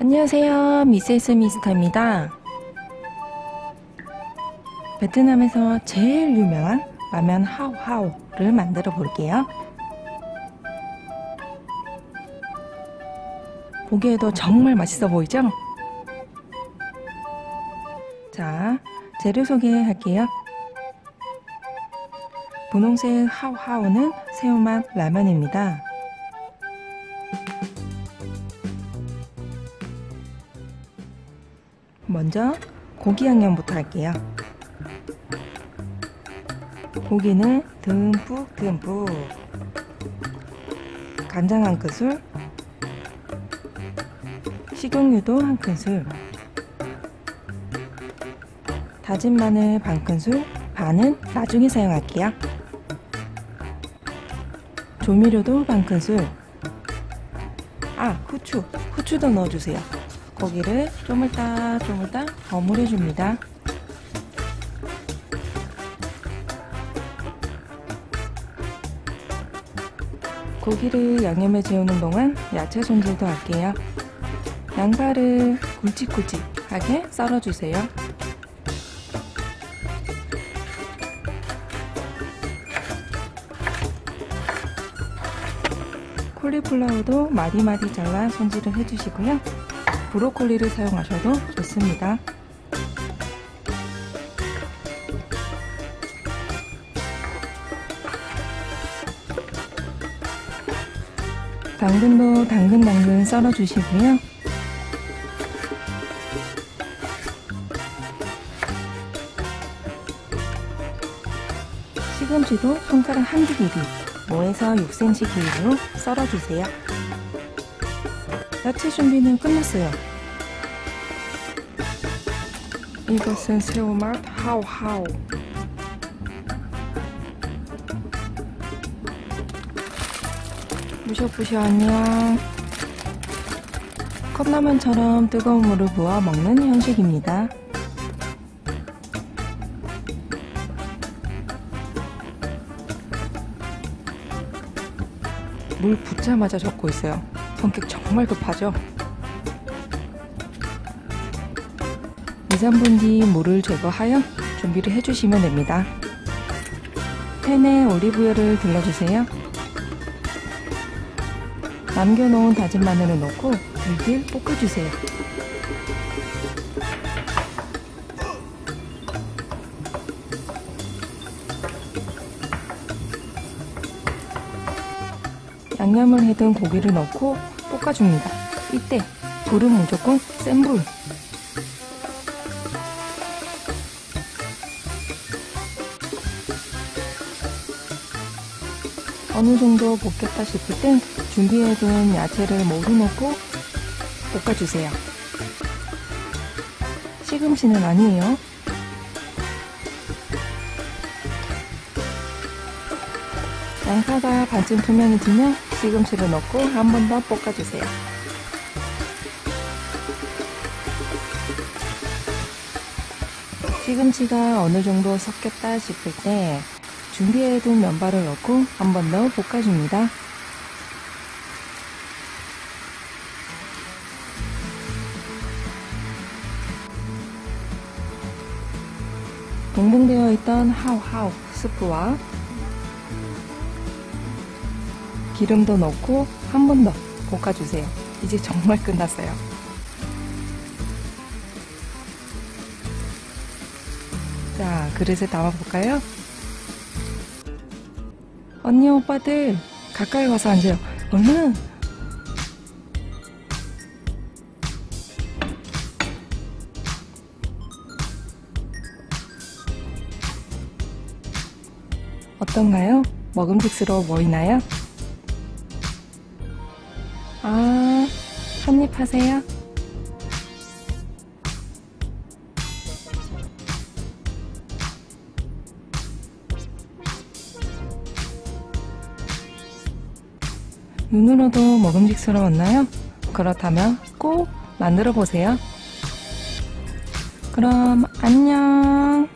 안녕하세요, 미세스 미스터입니다. 베트남에서 제일 유명한 라면 하오하오를 만들어 볼게요. 보기에도 정말 맛있어 보이죠? 자, 재료 소개할게요. 분홍색 하오하오는 새우맛 라면입니다. 먼저 고기 양념부터 할게요. 고기는 듬뿍 간장 1큰술, 식용유도 1큰술, 다진 마늘 반큰술, 반은 나중에 사용할게요. 조미료도 반큰술. 후추도 넣어주세요. 고기를 쪼물딱 버무려줍니다. 고기를 양념에 재우는 동안 야채 손질도 할게요. 양파를 굵직굵직하게 썰어주세요. 콜리플라워도 마디마디 잘라 손질을 해주시고요. 브로콜리를 사용하셔도 좋습니다. 당근도 당근 썰어주시고요. 시금치도 손가락 한두 길이 5에서 6cm 길이로 썰어주세요. 야채 준비는 끝났어요. 이것은 새우맛 하오하오. 부셔부셔 안녕. 컵라면처럼 뜨거운 물을 부어 먹는 형식입니다. 물 붓자마자 젓고 있어요. 성격 정말 급하죠? 2~3분 뒤 물을 제거하여 준비를 해주시면 됩니다. 팬에 올리브유를 둘러주세요. 남겨놓은 다진 마늘을 넣고 들들 볶아주세요. 양념을 해둔 고기를 넣고 볶아줍니다. 이때 불은 무조건 센 불. 어느 정도 볶였다 싶을 땐 준비해둔 야채를 모두 넣고 볶아주세요. 시금치는 아니에요. 양파가 반쯤 투명해지면 시금치를 넣고 한 번 더 볶아주세요. 시금치가 어느 정도 섞였다 싶을 때 준비해둔 면발을 넣고 한 번 더 볶아줍니다. 동봉되어 있던 하오하오 스프와 기름도 넣고 한 번 더 볶아주세요. 이제 정말 끝났어요. 자, 그릇에 담아볼까요? 언니 오빠들 가까이 와서 앉아요. 얼른! 어떤가요? 먹음직스러워 보이나요? 한입 하세요. 눈으로도 먹음직스러웠나요? 그렇다면 꼭 만들어 보세요. 그럼 안녕.